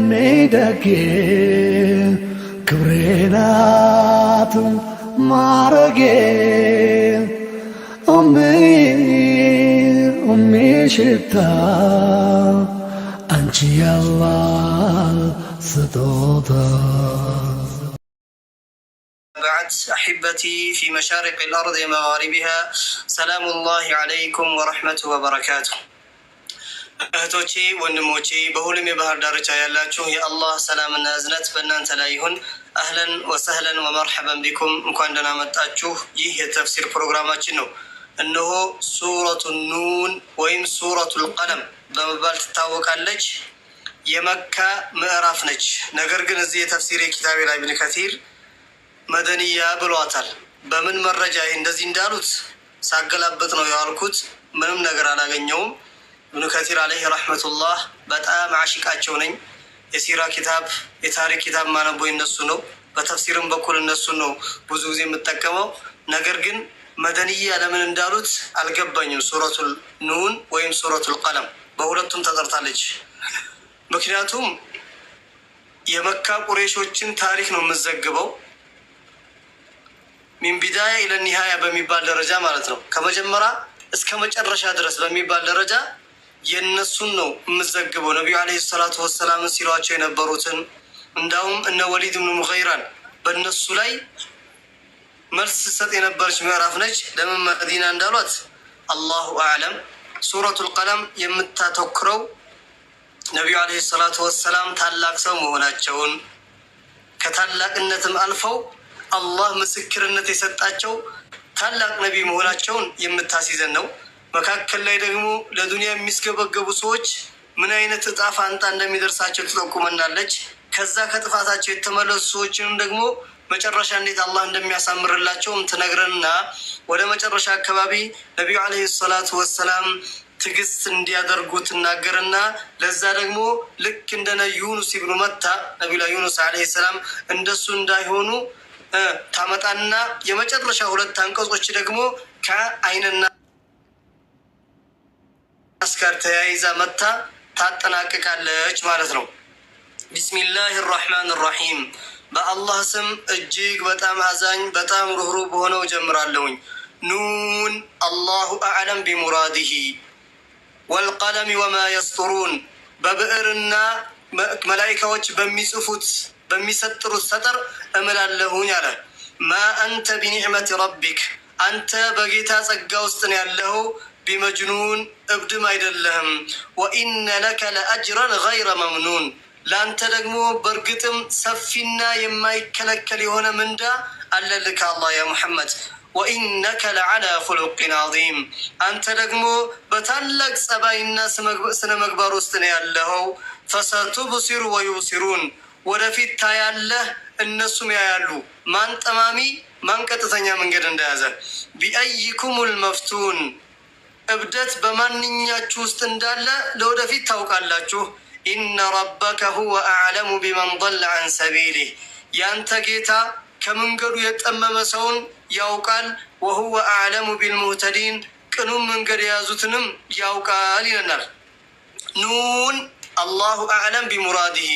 ሜደጌ ክብሬናት ማረጌ ሽታ አንቺ ያላህ ስጦታ። بعد أحبتي في مشارق الأرض ومغاربها سلام الله عليكم ورحمته وبركاته። እህቶቼ ወንድሞቼ በሁሉም የባህር ዳርቻ ያላችሁ የአላህ ሰላምና እዝነት በእናንተ ላይ ይሁን። አህለን ወሰህለን ወመርሐበን ቢኩም፣ እንኳን ደህና መጣችሁ። ይህ የተፍሲር ፕሮግራማችን ነው። እነሆ ሱረቱ ኑን ወይም ሱረቱል ቀለም በመባል ትታወቃለች። የመካ ምዕራፍ ነች። ነገር ግን እዚህ የተፍሲር ኪታቤ ላይ ኢብኑ ከሲር መደንያ ብሏታል። በምን መረጃ እንደዚህ እንዳሉት ሳገላበጥ ነው ያልኩት። ምንም ነገር አላገኘውም። ኢብኑ ከሲር አለይሂ ረሕመቱላህ በጣም አሽቃቸው ነኝ። የሲራ ኪታብ የታሪክ ኪታብ ማነበው እነሱ ነው። በተፍሲርም በኩል እነሱ ነው ብዙ ጊዜ የምጠቀመው። ነገር ግን መደንያ ለምን እንዳሉት አልገባኝም። ሱረቱል ኑን ወይም ሱረቱል ቀለም በሁለቱም ተጠርታለች። ምክንያቱም የመካ ቁረይሾችን ታሪክ ነው የምዘግበው። ሚን ቢዳያ ኢለ ኒሃያ በሚባል ደረጃ ማለት ነው። ከመጀመሪያ እስከ መጨረሻ ድረስ በሚባል ደረጃ የነሱን ነው የምዘግበው። ነቢዩ አለይሂ ሰላቱ ወሰላም ሲሏቸው የነበሩትን እንዳውም እነ ወሊድ ብኑ ሙገይራን በእነሱ ላይ መልስ ሰጥ የነበረች ምዕራፍ ነች። ለምን መዲና እንዳሏት አላሁ አዕለም። ሱረቱል ቀለም የምታተኩረው ነቢዩ አለይሂ ሰላቱ ወሰላም ታላቅ ሰው መሆናቸውን ከታላቅነትም አልፈው አላህ ምስክርነት የሰጣቸው ታላቅ ነቢይ መሆናቸውን የምታስይዘን ነው። መካከል ላይ ደግሞ ለዱንያ የሚስገበገቡ ሰዎች ምን አይነት እጣ ፋንታ እንደሚደርሳቸው ትጠቁመናለች። ከዛ ከጥፋታቸው የተመለሱ ሰዎችንም ደግሞ መጨረሻ እንዴት አላህ እንደሚያሳምርላቸውም ትነግረንና ወደ መጨረሻ አካባቢ ነቢዩ አለይሂ ሰላቱ ወሰላም ትዕግስት እንዲያደርጉ ትናገርና ለዛ ደግሞ ልክ እንደነ ዩኑስ ኢብኑ መታ ነቢዩላህ ዩኑስ አለይሂ ሰላም እንደሱ እንዳይሆኑ ታመጣና የመጨረሻ ሁለት አንቀጾች ደግሞ ከአይንና አስካር ተያይዛ መታ ታጠናቅቃለች ማለት ነው። ቢስሚላህ ራህማን ራሒም በአላህ ስም እጅግ በጣም አዛኝ በጣም ሩህሩህ በሆነው ጀምራለሁኝ። ኑን አላሁ አዕለም ቢሙራዲሂ ወልቀለም ወማ የስጡሩን በብዕርና መላኢካዎች በሚጽፉት በሚሰጥሩት ሰጠር እምላለሁኝ አለ። ማ አንተ ቢኒዕመት ረቢክ አንተ በጌታ ጸጋ ውስጥ ነው ያለኸው። ቢመጅኑን እብድም አይደለህም። ወኢነ ለከ ለአጅረን ገይረ መምኑን ለአንተ ደግሞ በእርግጥም ሰፊና የማይከለከል የሆነ ምንዳ አለልህ ከአላህ ያ ሙሐመድ። ወኢነከ ለዓላ ኹሉቂን ዐዚም አንተ ደግሞ በታላቅ ጸባይና ስነ ምግባር ውስጥ ነው ያለኸው። ፈሰቱብሲሩ ወዩብሲሩን ወደፊት ታያለህ እነሱም ያያሉ። ማን ጠማሚ ማን ቀጥተኛ መንገድ እንደያዘ። ቢአይኩሙል መፍቱን እብደት በማንኛችሁ ውስጥ እንዳለ ለወደፊት ታውቃላችሁ። ኢነ ረበከ ሁወ አዕለሙ ቢመን ضለ ዐን ሰቢሊህ ያንተ ጌታ ከመንገዱ የጠመመ ሰውን ያውቃል። ወሁወ አዕለሙ ቢልሙህተዲን ቅኑም መንገድ የያዙትንም ያውቃል ይለናል። ኑን አላሁ አዕለም ቢሙራዲሂ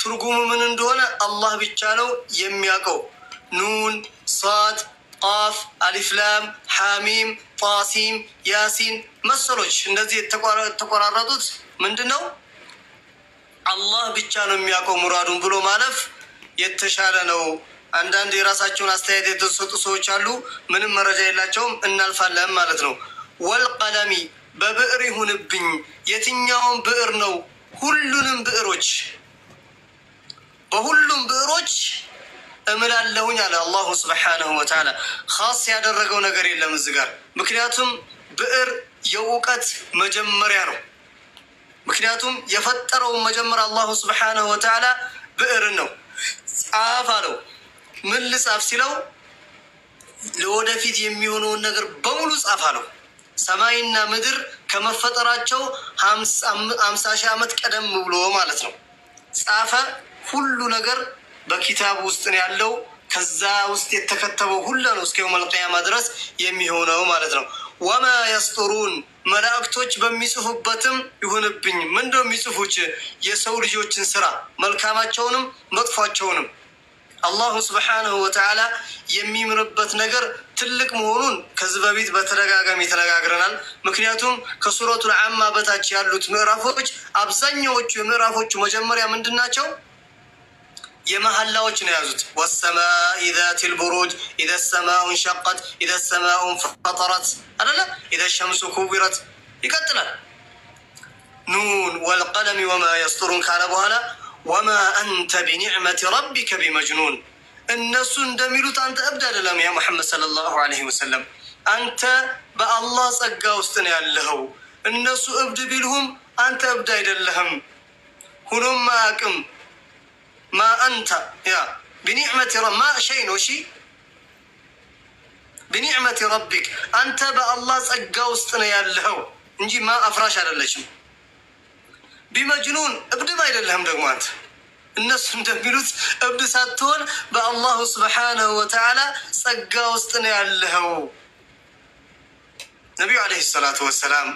ትርጉሙ ምን እንደሆነ አላህ ብቻ ነው የሚያውቀው። ኑን፣ ሳድ፣ ቃፍ፣ አሊፍላም፣ ሓሚም፣ ጣሲም፣ ያሲን መሰሎች እንደዚህ የተቆራረጡት ምንድን ነው? አላህ ብቻ ነው የሚያውቀው። ሙራዱን ብሎ ማለፍ የተሻለ ነው። አንዳንድ የራሳቸውን አስተያየት የተሰጡ ሰዎች አሉ። ምንም መረጃ የላቸውም እናልፋለን ማለት ነው። ወልቀለሚ በብዕር ይሁንብኝ የትኛውን ብዕር ነው? ሁሉንም ብዕሮች በሁሉም ብዕሮች እምላለሁኝ አለ አላሁ ስብሓነሁ ወተዓላ። ኻስ ያደረገው ነገር የለም እዚህ ጋር። ምክንያቱም ብዕር የእውቀት መጀመሪያ ነው። ምክንያቱም የፈጠረውን መጀመሪያ አላሁ ስብሓነሁ ወተዓላ ብዕርን ነው። ጻፍ አለው። ምን ልጻፍ ሲለው ለወደፊት የሚሆነውን ነገር በሙሉ ጻፍ አለው። ሰማይና ምድር ከመፈጠራቸው 50 ሺህ ዓመት ቀደም ብሎ ማለት ነው ጻፈ። ሁሉ ነገር በኪታብ ውስጥ ነው ያለው። ከዛ ውስጥ የተከተበው ሁሉ ነው እስከ የውመል ቂያማ ድረስ የሚሆነው ማለት ነው። ወማ የስጡሩን መላእክቶች በሚጽፉበትም ይሁንብኝ። ምንድነው የሚጽፉት? የሰው ልጆችን ስራ መልካማቸውንም መጥፏቸውንም። አላሁ ስብሓንሁ ወተዓላ የሚምርበት ነገር ትልቅ መሆኑን ከዚህ በፊት በተደጋጋሚ ተነጋግረናል። ምክንያቱም ከሱረቱል አማ በታች ያሉት ምዕራፎች አብዛኛዎቹ የምዕራፎቹ መጀመሪያ ምንድን ናቸው? የመሐላዎች ነው የያዙት። ወሰማኢ ዛቲል ቡሩጅ ኢዘ ሰማኡ እንሸቀት ኢዘ ሰማኡ ፈጠረት አይደለ? ኢዘ ሸምሱ ኩዊረት ይቀጥላል። ኑን ወልቀለሚ ወማ የስጡሩን ካለ በኋላ ወማ አንተ ቢኒዕመቲ ረቢከ ቢመጅኑን። እነሱ እንደሚሉት አንተ እብድ አይደለም ያ ሙሐመድ ሰለላሁ ዐለይሂ ወሰለም፣ አንተ በአላህ ጸጋ ውስጥ ነው ያለኸው። እነሱ እብድ ቢልሁም አንተ እብድ አይደለህም። ሁኖም አቅም ማ አንተ ያ ቢኒዕመቲ ማ ሸይ ነው። እሺ ቢኒዕመቲ ረቢክ አንተ በአላህ ጸጋ ውስጥ ነው ያለኸው እንጂ ማ አፍራሽ አይደለችም። ቢመጅኑን እብድም አይደለህም ደግሞ አንተ። እነሱ እንደሚሉት እብድ ሳትሆን በአላሁ ስብሓነሁ ወተዓላ ጸጋ ውስጥ ነው ያለኸው። ነቢዩ ዓለይሂ ሰላቱ ወሰላም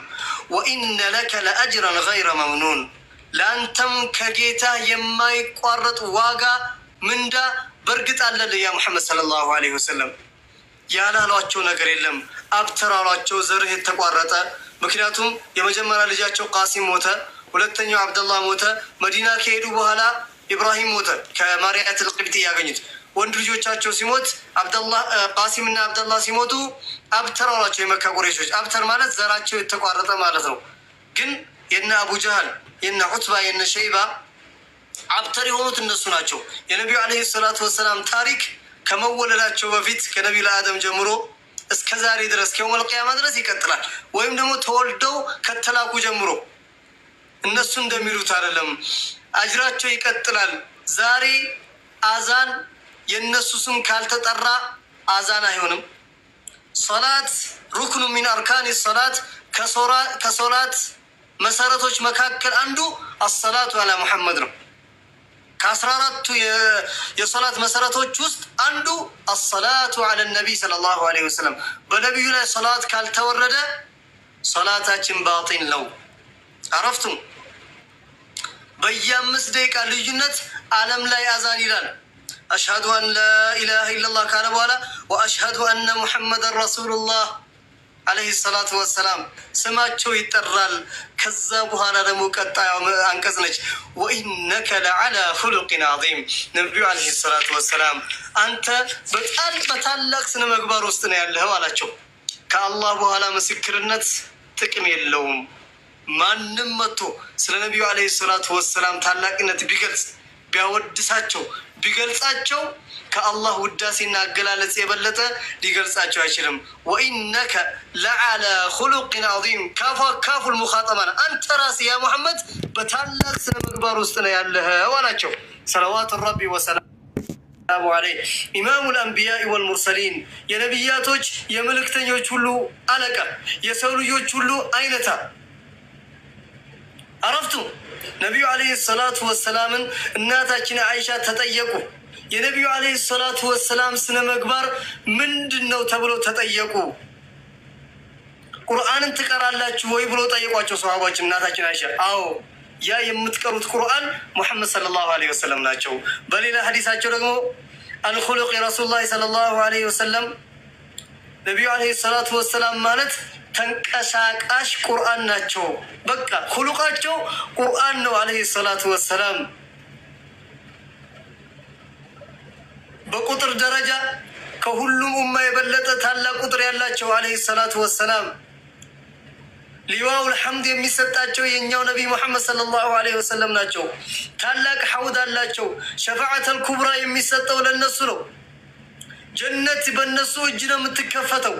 ወኢነ ለከ ለአጅረን ገይረ መምኑን፣ ለአንተም ከጌታ የማይቋረጥ ዋጋ ምንዳ በእርግጥ አለልህ ያ ሙሐመድ ሰለላሁ ዓለይሂ ወሰለም። ያላሏቸው ነገር የለም። አብተራሯቸው ዘርህ የተቋረጠ። ምክንያቱም የመጀመሪያ ልጃቸው ቃሲም ሞተ፣ ሁለተኛው አብደላህ ሞተ። መዲና ከሄዱ በኋላ ኢብራሂም ሞተ። ከማርያት ልቅብጥ ያገኙት ወንድ ልጆቻቸው ሲሞት ቃሲም እና አብደላህ ሲሞቱ አብተራሯቸው የመካ ቁረይሾች። አብተር ማለት ዘራቸው የተቋረጠ ማለት ነው። ግን የነ አቡ ጀህል የነ ዑትባ የነ ሸይባ አብተር የሆኑት እነሱ ናቸው። የነቢዩ ዓለይሂ ሰላቱ ወሰላም ታሪክ ከመወለዳቸው በፊት ከነቢዩ ለአደም ጀምሮ እስከ ዛሬ ድረስ ከየውመል ቂያማ ድረስ ይቀጥላል። ወይም ደግሞ ተወልደው ከተላኩ ጀምሮ እነሱ እንደሚሉት አይደለም፣ አጅራቸው ይቀጥላል። ዛሬ አዛን የእነሱ ስም ካልተጠራ አዛን አይሆንም። ሶላት ሩክኑ ሚን አርካን ሶላት፣ ከሶላት መሰረቶች መካከል አንዱ አሰላቱ አላ ሙሐመድ ነው። ከ14ቱ የሶላት መሰረቶች ውስጥ አንዱ አሰላቱ አለ ነቢይ ሰለላሁ ዐለይሂ ወሰለም። በነቢዩ ላይ ሶላት ካልተወረደ ሶላታችን ባጢል ነው። አረፍቱም በየ5 ደቂቃ ልዩነት ዓለም ላይ አዛን ይላል። አሽሀዱ አን ላኢላሃ ኢለላህ ካለ በኋላ ወአሽሀዱ አነ ሙሐመደን ረሱሉላህ ዓለይሂ ሰላቱ ወሰላም ስማቸው ይጠራል። ከዛ በኋላ ደግሞ ቀጣዩ አንቀጽ ነች ወኢነከ ለዓላ ኹሉቂን ዐዚም። ነቢዩ ዓለይሂ ሰላቱ ወሰላም አንተ በጣም በታላቅ ስነ ምግባር ውስጥ ነው ያለኸው አላቸው። ከአላህ በኋላ ምስክርነት ጥቅም የለውም። ማንም መጥቶ ስለ ነቢዩ ዓለይሂ ሰላቱ ወሰላም ታላቅነት ቢገልጽ ቢያወድሳቸው ቢገልጻቸው ከአላህ ውዳሴና አገላለጽ የበለጠ ሊገልጻቸው አይችልም። ወኢነከ ለዓላ ኹሉቂን ዐዚም ካፉል ሙኻጠባና አንተ ራስህ ያ ሙሐመድ በታላቅ ስነ ምግባር ውስጥ ነው ያለኸው አላቸው። ሰለዋቱ ረቢ ወሰላሙ ዐለይህ ኢማሙል አንቢያኢ ወልሙርሰሊን የነቢያቶች የመልእክተኞች ሁሉ አለቃ የሰው ልጆች ሁሉ አይነታ። አረፍቱ ነቢዩ ዓለይሂ ሰላቱ ወሰላምን እናታችን አይሻ ተጠየቁ። የነቢዩ ዓለይሂ ሰላቱ ወሰላም ስነ ምግባር ምንድን ነው ተብሎ ተጠየቁ። ቁርአንን ትቀራላችሁ ወይ ብሎ ጠየቋቸው ሰሃቦች። እናታችን አይሻ አዎ፣ ያ የምትቀሩት ቁርአን ሙሐመድ ሰለላሁ ዐለይሂ ወሰለም ናቸው። በሌላ ሐዲሳቸው ደግሞ አልኹሉቅ ረሱሉላህ ሰለላሁ ዐለይሂ ወሰለም ነቢዩ ዓለይሂ ሰላቱ ወሰላም ማለት ተንቀሳቃሽ ቁርአን ናቸው። በቃ ሁሉቃቸው ቁርአን ነው። ዓለይሂ ሰላቱ ወሰላም በቁጥር ደረጃ ከሁሉም ኡማ የበለጠ ታላቅ ቁጥር ያላቸው ዓለይሂ ሰላቱ ወሰላም ሊዋኡል ሐምድ የሚሰጣቸው የኛው ነቢይ ሙሐመድ ሰለላሁ ዐለይሂ ወሰለም ናቸው። ታላቅ ሐውድ አላቸው። ሸፋዓተል ኩብራ የሚሰጠው ለነሱ ነው። ጀነት በነሱ እጅ ነው የምትከፈተው።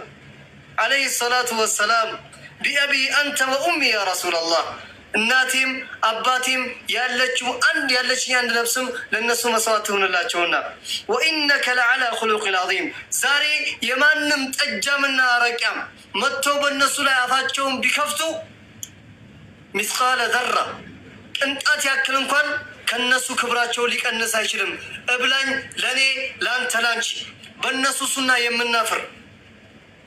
ዓለይሂ ሰላቱ ወሰላም ቢአቢ አንተ ወኡሚ ያ ረሱለላህ፣ እናቴም አባቴም ያለችኝ አንድ ነፍስም ለነሱ መስዋዕት ትሆንላቸውና ወኢነከ ለዓላ ኹሉቂን ዐዚም። ዛሬ የማንም ጠጃምና አረቂያም መጥቶ በእነሱ ላይ አፋቸውን ቢከፍቱ ሚስቃለ ዘራ ቅንጣት ያክል እንኳን ከነሱ ክብራቸው ሊቀንስ አይችልም። እብላኝ ለእኔ ለአንተ ላንቺ በእነሱ ሱና የምናፍር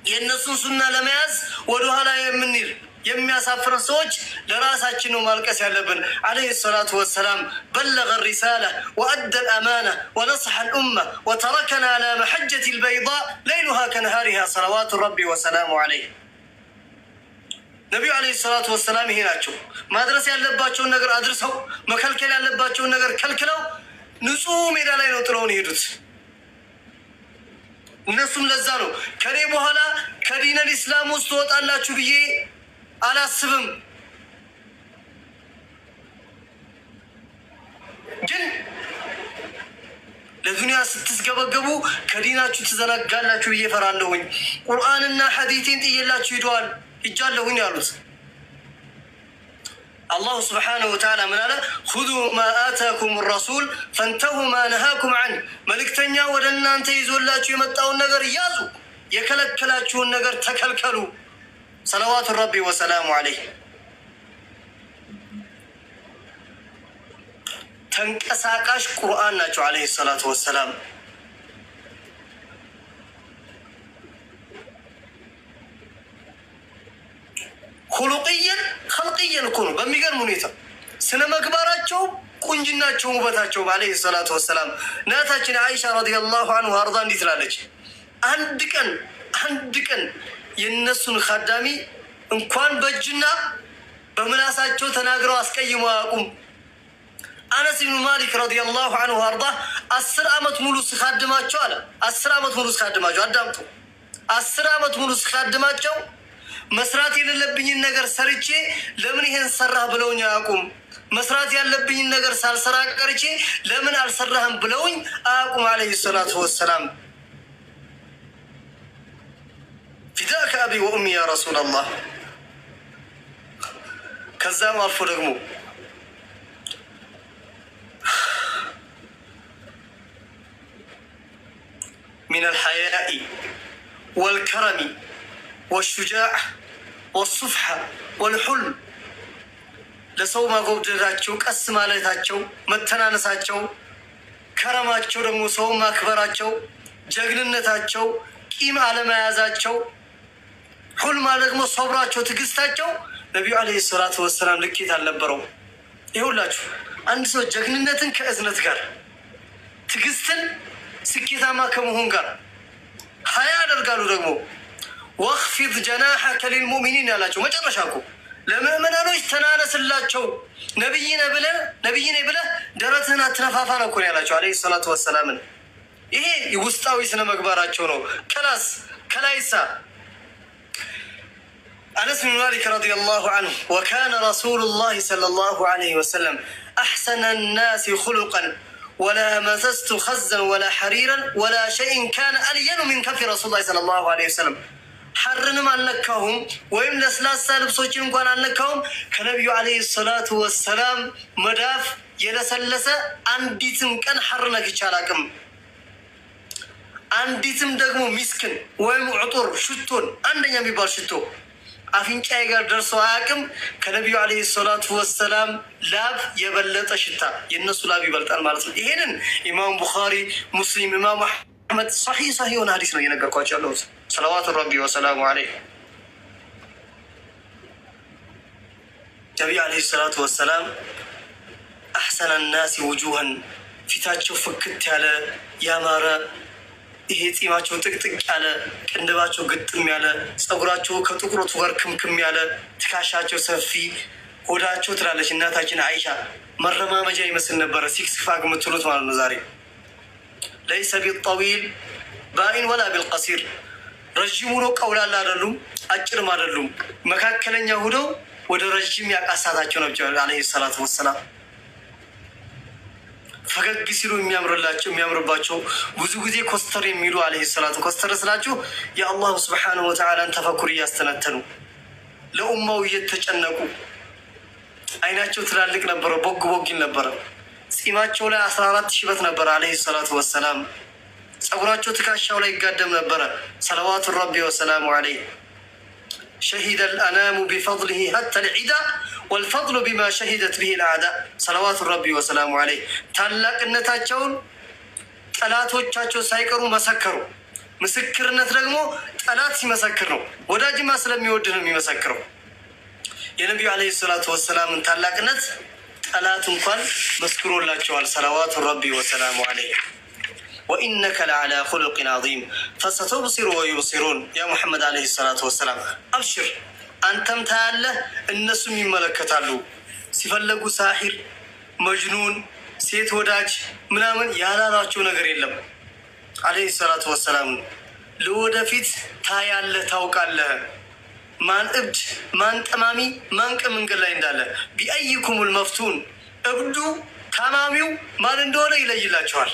የእነሱን ሱና ለመያዝ ወደኋላ የምንል የሚያሳፍረን ሰዎች ለራሳችን ነው ማልቀስ ያለብን። አለይሂ ሰላቱ ወሰላም በለገ ሪሳላ ወአደ ልአማና ወነصሐ ልኡማ ወተረከና አላ መሐጀት ልበይዳ ለይሉሃ ከነሃሪሃ ሰለዋቱ ረቢ ወሰላሙ አለይህ። ነቢዩ አለይሂ ሰላቱ ወሰላም ይሄ ናቸው። ማድረስ ያለባቸውን ነገር አድርሰው መከልከል ያለባቸውን ነገር ከልክለው ንጹህ ሜዳ ላይ ነው ጥለውን የሄዱት። እነሱም ለዛ ነው ከኔ በኋላ ከዲነል ኢስላም ውስጥ ትወጣላችሁ ብዬ አላስብም፣ ግን ለዱንያ ስትስገበገቡ ከዲናችሁ ትዘናጋላችሁ ብዬ ፈራለሁኝ። ቁርአንና ሐዲቴን ጥዬላችሁ ሂጃለሁኝ ያሉት አላሁ ስብሓነሁ ወተዓላ ምን አለ? ሁዙ ማ አታኩም ረሱል ፈንተሁ ማ ነሃኩም ዐን። መልእክተኛ ወደ እናንተ ይዞላችሁ የመጣውን ነገር ያዙ፣ የከለከላችሁን ነገር ተከልከሉ። ሰለዋቱ ረቢ ወሰላሙ ዐለይህ። ተንቀሳቃሽ ቁርአን ናቸው ዐለይሂ ሰላቱ ወሰላም። ሁሉቅየን ኸልቅየን እኮ ነው። በሚገርም ሁኔታ ስነ መግባራቸው፣ ቁንጅናቸው፣ ውበታቸው ዐለይሂ ሰላቱ ወሰላም። እናታችን አይሻ ረዲየላሁ ዐንሃ አርዳ እንዲህ ትላለች፣ አንድ ቀን የእነሱን ካዳሚ እንኳን በእጅና በምላሳቸው ተናግረው አስቀይመው አያውቁም። አነስ ብኑ ማሊክ ረዲየላሁ ዐንሁ አርዳ 10 ዓመት ሙሉ ስካድማቸው አለ። 10 ዓመት ሙሉ ስካድማቸው፣ አዳምጡ። 10 ዓመት ሙሉ ስካድማቸው መስራት የሌለብኝን ነገር ሰርቼ ለምን ይሄን ሰራህ ብለውኝ አያውቁም። መስራት ያለብኝን ነገር ሳልሰራ ቀርቼ ለምን አልሰራህም ብለውኝ አያውቁም ዐለይሂ ሰላቱ ወሰላም። ፊዳከ አቢ ወኡሚ ያ ረሱለላህ። ከዛም አልፎ ደግሞ ሚነል ሐያኢ ወልከረሚ ወሹጃዕ ወሱፍሓ ወልሑልም፣ ለሰው ማጎብደዳቸው፣ ቀስ ማለታቸው፣ መተናነሳቸው፣ ከረማቸው ደግሞ ሰው ማክበራቸው፣ ጀግንነታቸው፣ ቂም አለመያዛቸው፣ ሑልማ ደግሞ ሶብራቸው፣ ትዕግስታቸው ነቢዩ ዓለይሂ ሰላቱ ወሰላም ልኬት አልነበረው። ይሁላችሁ አንድ ሰው ጀግንነትን ከእዝነት ጋር፣ ትዕግስትን ስኬታማ ከመሆን ጋር ሀያ ያደርጋሉ። ደግሞ ወኽፊድ ጀናሐከ ሊልሙእሚኒን ያላቸው መጨረሻ እኮ ለምእመናኖች ተናነስላቸው፣ ነቢይ ነህ ብለህ ደረትህን አትነፋፋ ነው እኮ ያላቸው ዓለይሂ ሰላቱ ወሰላምን። ይሄ ውስጣዊ ስነ መግባራቸው ነው። ከላይሳ አነስ ብን ማሊክ ረዲየላሁ ዐንሁ ወካነ ረሱሉላሂ ሰለላሁ ዐለይሂ ወሰለም አሕሰነ ናሲ ኹሉቀን ወላ መሰስቱ ኸዘን ወላ ሐሪረን ወላ ሸይን ካነ አልየኑ ሚን ከፊ ረሱሉላሂ ሰለላሁ ዐለይሂ ወሰለም። ሐርንም አልነካሁም ወይም ለስላሳ ልብሶችን እንኳን አልነካሁም። ከነቢዩ ዐለይሂ ሰላቱ ወሰላም መዳፍ የለሰለሰ አንዲትም ቀን ሐር ነክቼ አላቅም። አንዲትም ደግሞ ሚስክን ወይም ዕጡር ሽቶን አንደኛ የሚባል ሽቶ አፍንጫዬ ጋር ደርሶ አያውቅም። ከነቢዩ ዐለይሂ ሰላቱ ወሰላም ላብ የበለጠ ሽታ የእነሱ ላብ ይበልጣል ማለት ነው። ይሄንን ኢማም ቡኻሪ፣ ሙስሊም፣ ኢማም አሕመድ ሰሒህ የሆነ ሀዲስ ነው እየነገርኳቸው ያለሁት። ሰለዋቱ ረቢ ወሰላሙ ዐለይህ። ነቢዩ ዐለይሂ ሰላቱ ወሰላም አሕሰነ ናሲ ውጁሀን፣ ፊታቸው ፍክት ያለ ያማረ፣ ይሄ ጺማቸው ጥቅጥቅ ያለ፣ ቅንድባቸው ግጥም ያለ፣ ፀጉራቸው ከጥቁረቱ ጋር ክምክም ያለ፣ ትከሻቸው ሰፊ፣ ሆዳቸው ትላለች እናታችን አይሻ መረማመጃ ይመስል ነበረ። ሲክስ ፓክ የምትሉት ማለት ነው ዛሬ። ለይሰ ቢጠዊል ባኢን ወላ ቢልቀሲር፣ ረዥም ሁነው ቀውላላ አይደሉም፣ አጭርም አይደሉም። መካከለኛ ሁነው ወደ ረዥም ያቃሳታቸው ናቸው ዐለይሂ ሰላቱ ወሰላም። ፈገግ ሲሉ የሚያምርባቸው ብዙ ጊዜ ኮስተር የሚሉ ዐለይሂ ሰላቱ ኮስተር ስላችሁ የአላሁ ስብሓነሁ ወተዓላን ተፈኩር እያስተነተኑ ለኡማው እየተጨነቁ፣ አይናቸው ትላልቅ ነበረ፣ ቦግ ይል ነበረ። ጺማቸው ላይ 14 ሽበት ነበረ ዐለይሂ ሰላቱ ወሰላም። ፀጉራቸው ትከሻው ላይ ይጋደም ነበረ። ሰለዋቱ ረቢ ወሰላሙ ዐለይህ። ሸሂደ ልአናሙ ቢፈضሊሂ ሀተ ልዒዳ ወልፈضሉ ቢማ ሸሂደት ብሂ ልአዕዳ ሰለዋቱ ረቢ ወሰላሙ ዐለይህ። ታላቅነታቸውን ጠላቶቻቸው ሳይቀሩ መሰከሩ። ምስክርነት ደግሞ ጠላት ሲመሰክር ነው። ወዳጅማ ስለሚወድ ነው የሚመሰክረው። የነቢዩ ዓለይሂ ሰላቱ ወሰላምን ታላቅነት ጠላት እንኳን መስክሮላቸዋል። ሰለዋቱ ረቢ ወሰላሙ ዓለይህ። ወኢነከ ለዓላ ኹሉቂን ዐዚም ፈሰቱብሲሩ ወዩብሲሩን። ያ ሙሐመድ ዓለይሂ ሰላቱ ወሰላም አብሽር፣ አንተም ታያለህ፣ እነሱም ይመለከታሉ። ሲፈለጉ ሳሒር፣ መጅኑን፣ ሴት ወዳጅ ምናምን ያላሏቸው ነገር የለም። ዓለይሂ ሰላቱ ወሰላም ለወደፊት ታያለህ፣ ታውቃለህ ማን እብድ፣ ማን ጠማሚ፣ ማን ቅን መንገድ ላይ እንዳለ። ቢአይኩሙል መፍቱን፣ እብዱ ታማሚው ማን እንደሆነ ይለይላቸዋል።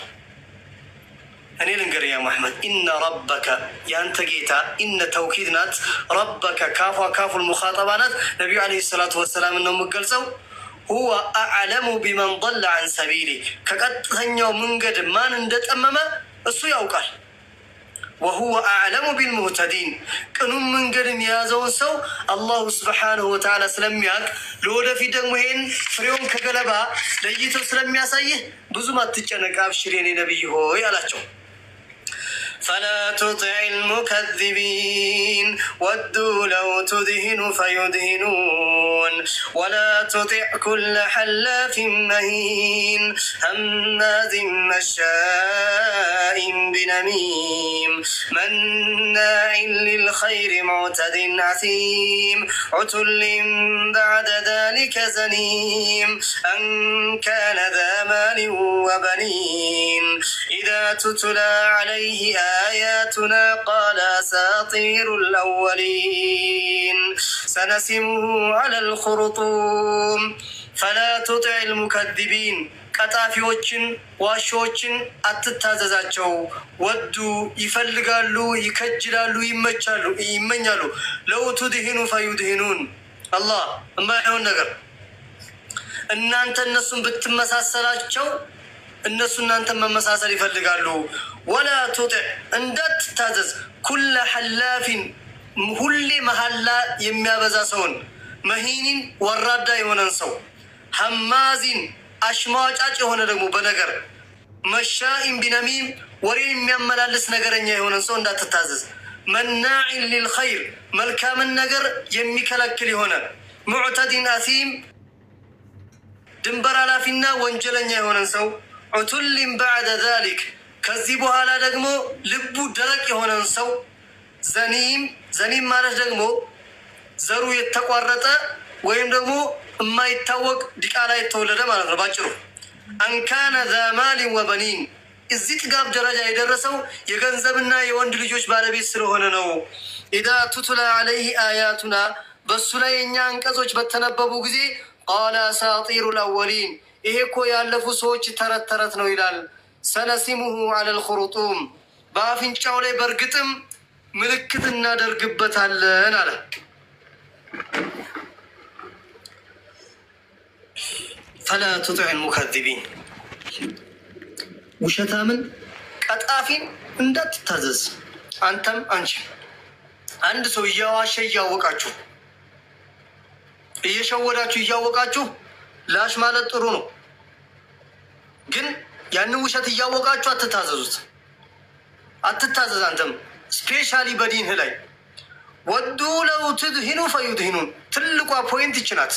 እኔ ልንገር ያ መሐመድ፣ ኢነ ረበከ ያንተ ጌታ፣ ኢነ ተውኪድ ናት፣ ረበከ ካፏ ካፉል ሙኻጠባ ናት። ነቢዩ ዓለይሂ ሰላቱ ወሰላም ነው የምገልጸው። ሁወ አዕለሙ ቢመን ضل عن سبيله ከቀጥተኛው መንገድ ማን እንደጠመመ እሱ ያውቃል። ወሁወ አዕለሙ ቢልሙህተዲን ቅኑም መንገድን የያዘውን ሰው አላሁ ስብሓንሁ ወተዓላ ስለሚያውቅ ለወደፊት ደግሞ ይሄን ፍሬውን ከገለባ ለይቶ ስለሚያሳይህ ብዙም አትጨነቅ፣ አብሽር የኔ ነቢይ ሆይ አላቸው። فلا تطع المكذبين ودوا لو تدهن فيدهنون ولا تطع كل حلاف مهين هماز مشاء بنميم مناع للخير معتد عثيم عتل بعد ذلك زنيم أن كان ذا مال وبنين إذا تتلى عليه آياتنا قال أساطير الأولين سنسمه على الخرطوم فلا تطع المكذبين ቀጣፊዎችን ዋሾችን አትታዘዛቸው። ወዱ ይፈልጋሉ፣ ይከጅላሉ፣ ይመኛሉ። ለው ቱድሂኑ ፈዩድሂኑን አላህ የማይሆን ነገር እናንተ እነሱን ብትመሳሰላቸው እነሱ እናንተን መመሳሰል ይፈልጋሉ። ወላ ቱጢዕ እንዳትታዘዝ ኩለ ሐላፊን ሁሌ መሐላ የሚያበዛ ሰውን፣ መሂኒን ወራዳ የሆነን ሰው፣ ሐማዚን አሽሟጫጭ የሆነ ደግሞ በነገር፣ መሻኢን ቢነሚም ወሬን የሚያመላልስ ነገረኛ የሆነን ሰው እንዳትታዘዝ። መናዒን ሊልኸይር መልካምን ነገር የሚከለክል የሆነ፣ ሙዕተዲን አሲም ድንበር ኃላፊና ወንጀለኛ የሆነን ሰው፣ ዑቱሊን ባዕደ ዛሊክ ከዚህ በኋላ ደግሞ ልቡ ደረቅ የሆነን ሰው፣ ዘኒም ማለት ደግሞ ዘሩ የተቋረጠ ወይም ደግሞ የማይታወቅ ዲቃላ የተወለደ ማለት ነው ባጭሩ። አንካነ ዛ ማሊን ወበኒን እዚህ ጥጋብ ደረጃ የደረሰው የገንዘብና የወንድ ልጆች ባለቤት ስለሆነ ነው። ኢዛ ቱትላ ዐለይህ አያቱና በሱ ላይ የእኛ አንቀጾች በተነበቡ ጊዜ ቃለ አሳጢሩ ልአወሊን ይሄ እኮ ያለፉ ሰዎች ተረት ተረት ነው ይላል። ሰነሲሙሁ ዐለል ኹሩጡም በአፍንጫው ላይ በእርግጥም ምልክት እናደርግበታለን አለ። ፈላ ቱጢዕ ልሙከዚቢን ውሸታምን ቀጣፊን እንዳትታዘዝ አንተም አንቺ። አንድ ሰው እያዋሸ እያወቃችሁ እየሸወዳችሁ እያወቃችሁ ላሽ ማለት ጥሩ ነው፣ ግን ያንን ውሸት እያወቃችሁ አትታዘዙት። አትታዘዝ አንተም ስፔሻሊ በዲንህ ላይ። ወዱ ለው ትድሂኑ ፈዩድሂኑን ትልቋ ፖይንት ይችናት።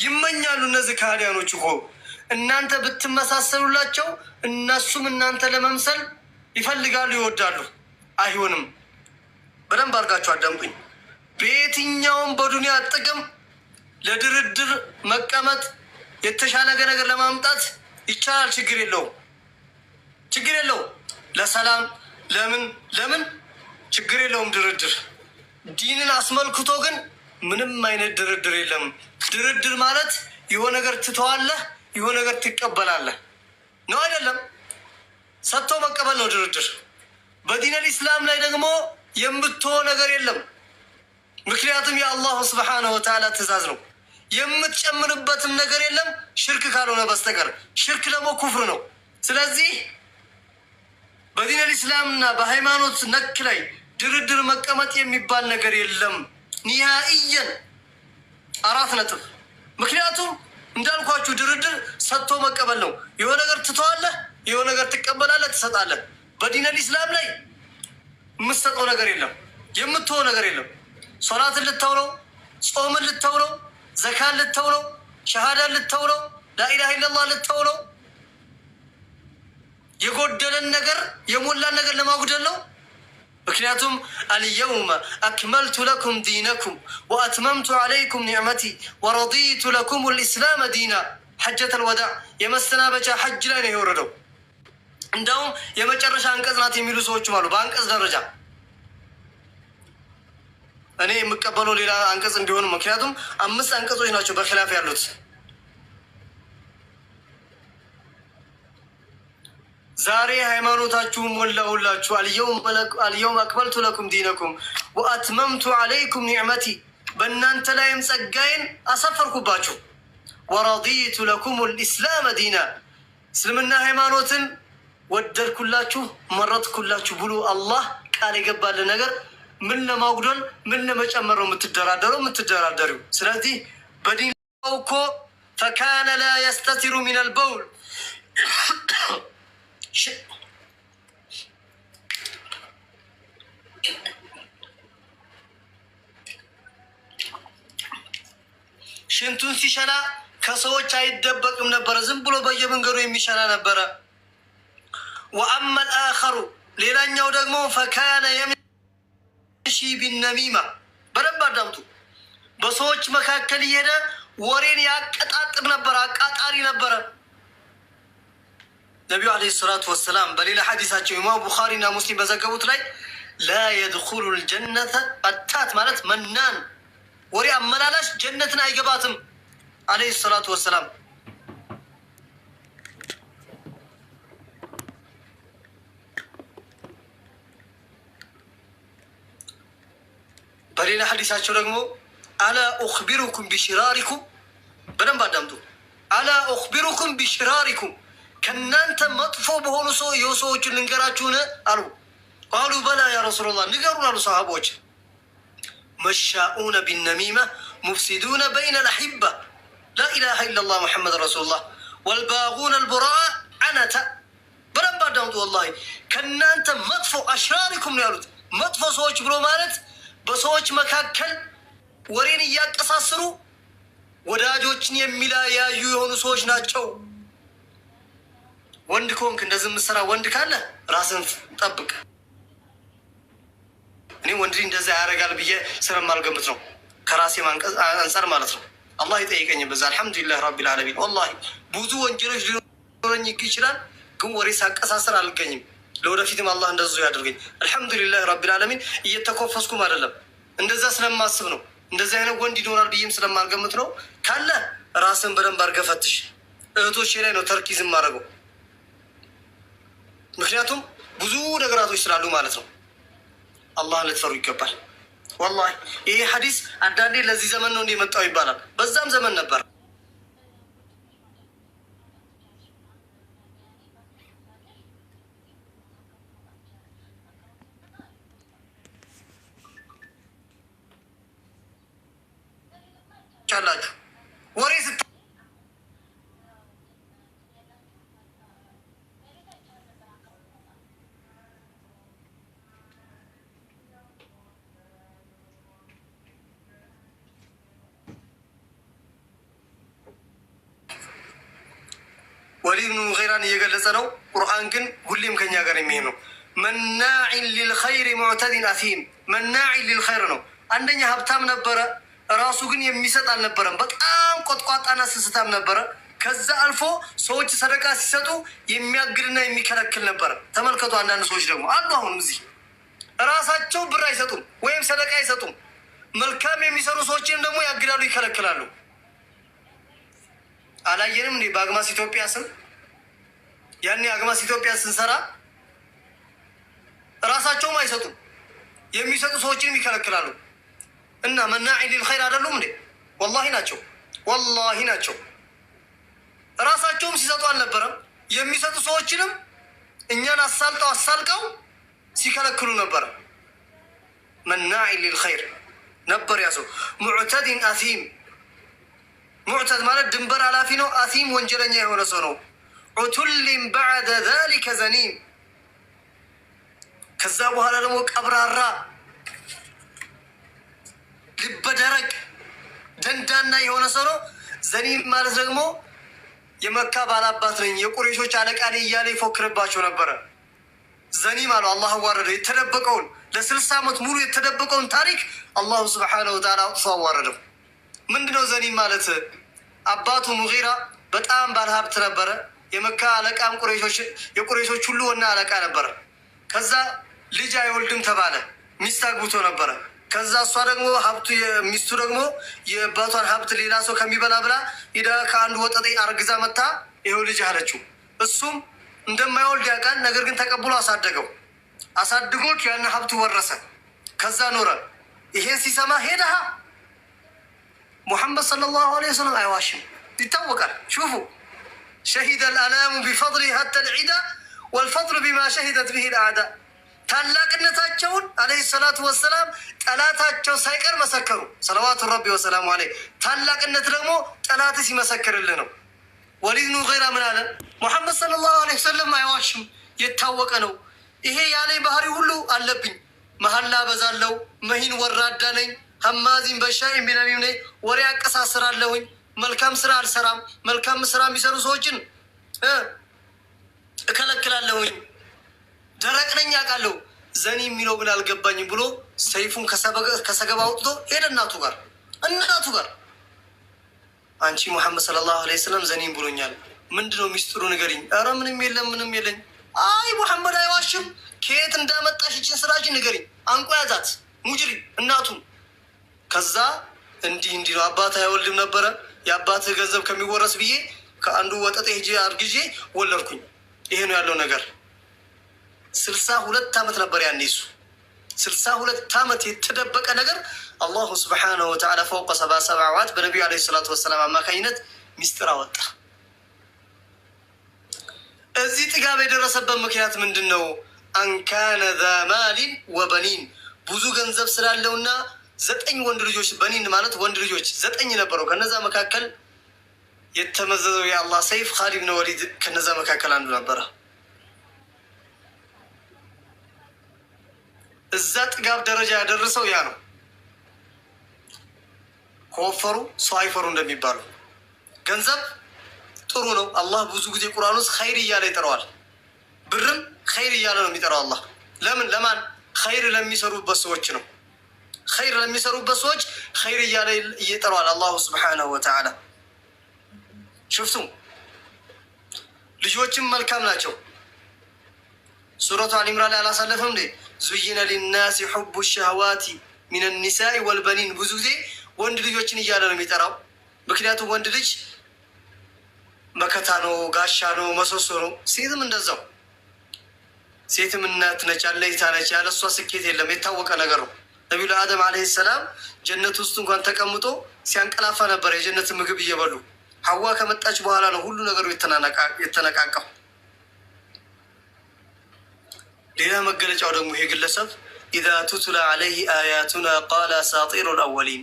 ይመኛሉ እነዚህ ከሃዲያኖች እኮ እናንተ ብትመሳሰሉላቸው እነሱም እናንተ ለመምሰል ይፈልጋሉ፣ ይወዳሉ። አይሆንም። በደንብ አድርጋችሁ አዳምጡኝ። በየትኛውም በዱንያ ጥቅም ለድርድር መቀመጥ የተሻለ ነገር ለማምጣት ይቻላል። ችግር የለውም። ለሰላም ለምን ችግር የለውም ድርድር። ዲንን አስመልክቶ ግን ምንም አይነት ድርድር የለም። ድርድር ማለት የሆነ ነገር ትተዋለህ፣ የሆነ ነገር ትቀበላለህ ነው አይደለም? ሰጥቶ መቀበል ነው ድርድር። በዲነል ኢስላም ላይ ደግሞ የምትሆን ነገር የለም። ምክንያቱም የአላሁ ስብሓነሁ ወተዓላ ትእዛዝ ነው። የምትጨምርበትም ነገር የለም ሽርክ ካልሆነ በስተቀር። ሽርክ ደግሞ ኩፍር ነው። ስለዚህ በዲነል ኢስላምና በሃይማኖት ነክ ላይ ድርድር መቀመጥ የሚባል ነገር የለም ኒሃኢየን። 4 ነጥብ። ምክንያቱም እንዳልኳችሁ ድርድር ሰጥቶ መቀበል ነው። የሆነ ነገር ትተዋለህ፣ የሆነ ነገር ትቀበላለህ፣ ትሰጣለህ። በዲነል ኢስላም ላይ የምትሰጠው ነገር የለም፣ የምትሆን ነገር የለም። ሶላትን ልተው ነው፣ ጾምን ልተው ነው፣ ዘካን ልተው ነው? ሸሃዳን ልተው ነው? ላኢላሃ ኢለላህ ልተው ነው? የጎደለን ነገር የሞላን ነገር ለማጉደል ነው? ምክንያቱም አልየውመ አክመልቱ ለኩም ዲነኩም ወአትመምቱ ዓለይኩም ኒዕመቲ ወረዲቱ ለኩም ልእስላመ ዲና ሐጀተል ወዳዕ የመሰናበቻ ሐጅ ላይ ነው የወረደው። እንዳውም የመጨረሻ አንቀጽ ናት የሚሉ ሰዎችም አሉ። በአንቀጽ ደረጃ እኔ የምቀበለው ሌላ አንቀጽ እንዲሆኑ፣ ምክንያቱም 5 አንቀጾች ናቸው በኺላፍ ያሉት። ዛሬ ሃይማኖታችሁን ሞላሁላችሁ፣ አልየውም አክመልቱ ለኩም ዲነኩም ወአትመምቱ ዓለይኩም ኒዕመቲ፣ በእናንተ ላይም ጸጋዬን አሰፈርኩባችሁ፣ ወረዲቱ ለኩም ልእስላመ ዲና፣ እስልምና ሃይማኖትን ወደድኩላችሁ መረጥኩላችሁ ብሎ አላህ ቃል የገባልን ነገር ምን ለማጉደል ምን ለመጨመር ነው የምትደራደሪው? ስለዚህ በዲን እኮ ፈካነ ላ የስተቲሩ ሚነል በውል ሽንቱን ሲሸና ከሰዎች አይደበቅም ነበረ። ዝም ብሎ በየመንገዱ የሚሸና ነበረ። ወአማ አልአኸሩ ሌላኛው ደግሞ ፈካነ የምሺ ቢነሚማ፣ በደንብ አዳምጡ። በሰዎች መካከል እየሄደ ወሬን ያቀጣጥር ነበረ፣ አቃጣሪ ነበረ። ነቢዩ ዓለይሂ ሰላቱ ወሰላም በሌላ ሐዲሳቸው ኢማም ቡኻሪና ሙስሊም በዘገቡት ላይ ላ የድኹሉ ልጀነተ ቀታት ማለት መናን ወሬ አመላላሽ ጀነትን አይገባትም ዓለይሂ ሰላቱ ወሰላም። በሌላ ሐዲሳቸው ደግሞ አላ ኡኽቢሩኩም ቢሽራሪኩም፣ በደንብ አዳምጡ። አላ ኡኽቢሩኩም ቢሽራሪኩም፣ ከእናንተ መጥፎ በሆኑ የሰዎችን ልንገራችሁን አሉ። ቃሉ በላ ያ ረሱላላህ፣ ንገሩን አሉ ሰሃቦች። መሻኡነ ቢነሚማ ሙፍሲዱነ በይነ ልአሒባ ላኢላሃ ኢለላህ ሙሐመድ ረሱሉላህ ወልባጉነ ልቡራአ አነተ። በደንብ አዳምጡ። ወላሂ ከእናንተ መጥፎ አሽራሪኩም ነው ያሉት። መጥፎ ሰዎች ብሎ ማለት በሰዎች መካከል ወሬን እያቀሳስሩ ወዳጆችን የሚለያዩ የሆኑ ሰዎች ናቸው። ወንድ ከሆንክ እንደዚህ የምትሰራ ወንድ ካለ ራስን ጠብቅ። እኔ ወንድ እንደዛ ያደርጋል ብዬ ስለማልገምት ነው፣ ከራሴ አንጻር ማለት ነው። አላህ ይጠይቀኝ በዛ። አልሐምዱሊላህ ረቢል ዓለሚን። ወላሂ ብዙ ወንጀሎች ሊኖረኝ ይችላል፣ ግን ወሬ ሳቀሳስር አልገኝም። ለወደፊትም አላህ እንደዙ ያደርገኝ። አልሐምዱሊላህ ረቢል ዓለሚን። እየተኮፈስኩም አይደለም፣ እንደዛ ስለማስብ ነው። እንደዚህ አይነት ወንድ ይኖራል ብዬም ስለማልገምት ነው። ካለ ራስን በደንብ አድርገህ ፈትሽ። እህቶቼ ላይ ነው ተርኪዝ የማደርገው፣ ምክንያቱም ብዙ ነገራቶች ስላሉ ማለት ነው። አላህን ልትፈሩ ይገባል። ወላሂ ይሄ ሐዲስ አንዳንዴ ለዚህ ዘመን ነው እንደመጣው ይባላል፣ በዛም ዘመን ነበር። ቻላችሁ ወሬ ወሊድ ብኑ ሙጊራን እየገለጸ ነው። ቁርአን ግን ሁሌም ከኛ ጋር የሚሄድ ነው። መናዒን ሊልኸይር ሙዕተዲን አሲም። መናዒን ሊልኸይር ነው። አንደኛ ሀብታም ነበረ፣ ራሱ ግን የሚሰጥ አልነበረም። በጣም ቆጥቋጣና ስስታም ነበረ። ከዛ አልፎ ሰዎች ሰደቃ ሲሰጡ የሚያግድና የሚከለክል ነበረ። ተመልከቱ። አንዳንድ ሰዎች ደግሞ አሉ፣ አሁን እዚህ ራሳቸው ብር አይሰጡም ወይም ሰደቃ አይሰጡም። መልካም የሚሰሩ ሰዎችንም ደግሞ ያግዳሉ፣ ይከለክላሉ። አላየንም እንዴ? በአግማስ ኢትዮጵያ ስም ያኔ አግማስ ኢትዮጵያ ስንሰራ ራሳቸውም አይሰጡም፣ የሚሰጡ ሰዎችንም ይከለክላሉ። እና መናዒ ሊልኸይር አይደሉም እንዴ? ወላሂ ናቸው፣ ወላሂ ናቸው። ራሳቸውም ሲሰጡ አልነበረም፣ የሚሰጡ ሰዎችንም እኛን አሳልቀው ሲከለክሉ ነበረ። መናዒ ሊልኸይር ነበር ያ ሰው። ሙዕተዲን አሲም። ሙዕተድ ማለት ድንበር ኃላፊ ነው። አሲም ወንጀለኛ የሆነ ሰው ነው። ዑቱሊን በዕደ ዛሊከ ዘኒም። ከዛ በኋላ ደግሞ ቀብራራ፣ ልበደረቅ፣ ደንዳና የሆነ ሰው ነው። ዘኒም ማለት ደግሞ የመካ ባላባት ነኝ የቁረይሾች አለቃ ነኝ እያለ ይፎክርባቸው ነበረ። ዘኒም አለው አላህ አዋረደው። የተደበቀውን ለ60 ዓመት ሙሉ የተደበቀውን ታሪክ አላሁ ስብሓነሁ ወተዓላ አውጥቶ አዋረደው። ምንድነው ዘኒም ማለት? አባቱ ሙጊራ በጣም ባለሀብት ነበረ። የመካ አለቃም የቁረይሾች ሁሉ ዋና አለቃ ነበረ። ከዛ ልጅ አይወልድም ተባለ። ሚስት አግብቶ ነበረ። ከዛ እሷ ደግሞ ሚስቱ ደግሞ የአባቷን ሀብት ሌላ ሰው ከሚበላ ብላ ሄዳ ከአንዱ ወጠጤ አርግዛ መታ ይኸው ልጅ አለችው። እሱም እንደማይወልድ ያውቃል። ነገር ግን ተቀብሎ አሳደገው። አሳድጎት ያን ሀብቱ ወረሰ። ከዛ ኖረ። ይሄን ሲሰማ ሄዳ ሙሐመድ ሰለላሁ ዐለይሂ ወሰለም አይዋሽም፣ ይታወቃል። ሹፉ ሸሂደ ልአናሙ ቢፈضሊ ሀተ ልዒዳ ወልፈضሉ ቢማ ሸሂደት ብሂ ልአዕዳ። ታላቅነታቸውን አለይሂ ሰላቱ ወሰላም ጠላታቸው ሳይቀር መሰከሩ። ሰለዋቱ ረቢ ወሰላሙ ዐለይህ። ታላቅነት ደግሞ ጠላት ሲመሰክርልህ ነው። ወሊድ ብኑ ሙጊራ ምን አለ? ሙሐመድ ሰለላሁ ዐለይሂ ወሰለም አይዋሽም፣ የታወቀ ነው። ይሄ ያለኝ ባህሪ ሁሉ አለብኝ። መሀላ በዛለው፣ መሂን ወራዳ ነኝ፣ ሀማዚን በሻኢን ቢነሚም ነኝ፣ ወሬ አቀሳስራለሁኝ፣ መልካም ስራ አልሰራም፣ መልካም ስራ የሚሰሩ ሰዎችን እከለክላለሁኝ፣ ደረቅ ነኝ አውቃለሁ። ዘኒ የሚለው ግን አልገባኝም ብሎ ሰይፉን ከሰገባ አውጥቶ ሄደ እናቱ ጋር። አንቺ ሙሐመድ ሰለላሁ ዐለይሂ ወሰለም ዘኒም ብሎኛል፣ ምንድነው ሚስጥሩ ንገሪኝ። ኧረ ምንም የለኝ። አይ ሙሐመድ አይዋሽም፣ ከየት እንዳመጣሽ ይችን ስራችን ንገሪኝ። አንቆ ያዛት ሙጅሪ እናቱን። ከዛ እንዲህ ነው አባትህ አይወልድም ነበረ፣ የአባትህ ገንዘብ ከሚወረስ ብዬ ከአንዱ ወጠጤ ሄጄ አርግዤ ወለድኩኝ። ይሄ ነው ያለው ነገር። 62 ዓመት ነበር ያኔ እሱ 62 ዓመት የተደበቀ ነገር አላሁ ስብሓነሁ ወተዓላ ፈውቀ ሰባ ሰማዋት በነቢዩ ዓለይሂ ሰላቱ ወሰላም አማካኝነት ሚስጥር አወጣ። እዚህ ጥጋብ የደረሰበት ምክንያት ምንድን ነው? አንካነ ዛ ማሊን ወበኒን፣ ብዙ ገንዘብ ስላለውና 9 ወንድ ልጆች፣ በኒን ማለት ወንድ ልጆች 9 ነበረው። ከነዛ መካከል የተመዘዘው የአላህ ሰይፍ ኻሊድ ብን ወሊድ ከነዛ መካከል አንዱ ነበረ። እዛ ጥጋብ ደረጃ ያደረሰው ያ ነው። ከወፈሩ ሰው አይፈሩ እንደሚባሉ ገንዘብ ጥሩ ነው። አላህ ብዙ ጊዜ ቁርአን ውስጥ ኸይር እያለ ይጠራዋል። ብርም ኸይር እያለ ነው የሚጠራው አላህ። ለማን? ኸይር ለሚሰሩበት ሰዎች ነው። ኸይር ለሚሰሩበት ሰዎች ኸይር እያለ ይጠራዋል አላሁ ስብሓነሁ ወተዓላ። ሽፍቱም ልጆችም መልካም ናቸው። ሱረቱ አል ኢምራን ላይ አላሳለፈም እንዴ? ዙይነ ሊናሲ ሑቡ ሸህዋቲ ሚን ኒሳኢ ወልበኒን። ብዙ ጊዜ ወንድ ልጆችን እያለ ነው የሚጠራው። ምክንያቱም ወንድ ልጅ መከታ ነው፣ ጋሻ ነው፣ መሰሶ ነው። ሴትም እንደዛው። ሴትም እናት ነች፣ አለይታ ነች። ያለ እሷ ስኬት የለም፣ የታወቀ ነገር ነው። ነቢዩ አደም ዓለይሂ ሰላም ጀነት ውስጥ እንኳን ተቀምጦ ሲያንቀላፋ ነበር የጀነት ምግብ እየበሉ። ሐዋ ከመጣች በኋላ ነው ሁሉ ነገሩ የተነቃቀው። ሌላ መገለጫው ደግሞ ይሄ ግለሰብ ኢዛ ቱትላ ዓለይህ አያቱና ቃለ አሳጢሩ ልአወሊን፣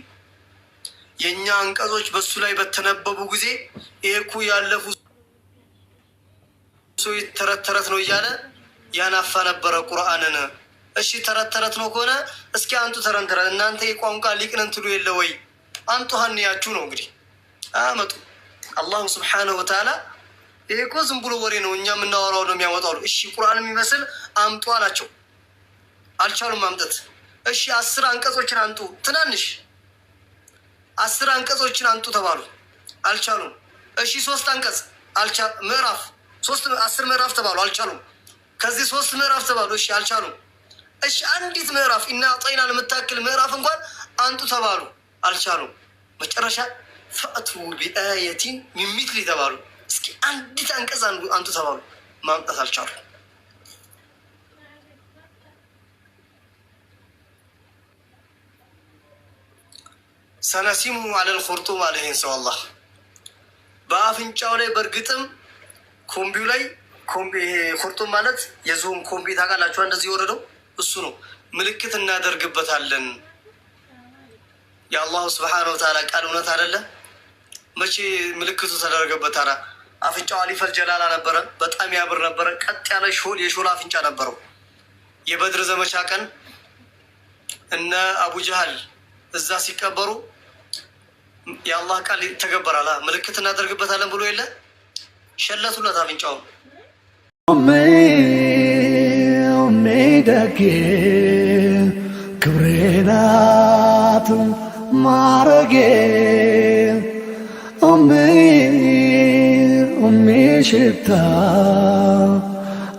የእኛ አንቀጾች በሱ ላይ በተነበቡ ጊዜ ይሄ እኮ ያለፉ ሰው ተረት ነው እያለ ያናፋ ነበረ ቁርአንን። እሺ ተረት ነው ከሆነ እስኪ አንቱ ተረንትረ እናንተ የቋንቋ ሊቅነን ትሉ የለ ወይ? አንቱ ሀንያችሁ ነው እንግዲህ አመጡ። አላሁ ስብሓነሁ ወተዓላ ይሄ እኮ ዝም ብሎ ወሬ ነው እኛ የምናወራው ነው የሚያወጣው። እሺ ቁርአን የሚመስል አምጡ አላቸው። አልቻሉም ማምጠት። እሺ 10 አንቀጾችን አንጡ፣ ትናንሽ 10 አንቀጾችን አንጡ ተባሉ፣ አልቻሉም። እሺ 3 አንቀጽ ምዕራፍ 10 ምዕራፍ ተባሉ፣ አልቻሉም። ከዚህ 3 ምዕራፍ ተባሉ፣ እሺ አልቻሉም። እሺ አንዲት ምዕራፍ እና አጠይና ለምታክል ምዕራፍ እንኳን አንጡ ተባሉ፣ አልቻሉም። መጨረሻ ፈአቱ ቢአየቲን ሚን ሚስሊ ተባሉ። እስኪ አንዲት አንቀጽ አንጡ ተባሉ፣ ማምጣት አልቻሉ። ሰነሲሙ አለል ኹርጡም አለ ይሄን ሰው አላህ በአፍንጫው ላይ። በእርግጥም ኮምቢው ላይ ይሄ ኹርጡም ማለት የዝሆን ኮምቢ ታውቃላችሁ፣ እንደዚህ የወረደው እሱ ነው። ምልክት እናደርግበታለን። የአላሁ ስብሓነሁ ወተዓላ ቃል እውነት አይደለ? መቼ ምልክቱ ተደረገበት? ታዲያ አፍንጫው አሊፈል ጀላላ ነበረ፣ በጣም ያብር ነበረ። ቀጥ ያለ የሾላ አፍንጫ ነበረው። የበድር ዘመቻ ቀን እነ አቡ ጀሃል እዛ ሲቀበሩ የአላህ ቃል ተገበራላ ምልክት እናደርግበታለን ብሎ የለ ሸለቱለት አፍንጫው ደጌ ክብሬ ናት ማረጌ ሽታ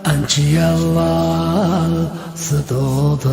አንቺ ያላህ ስጦታ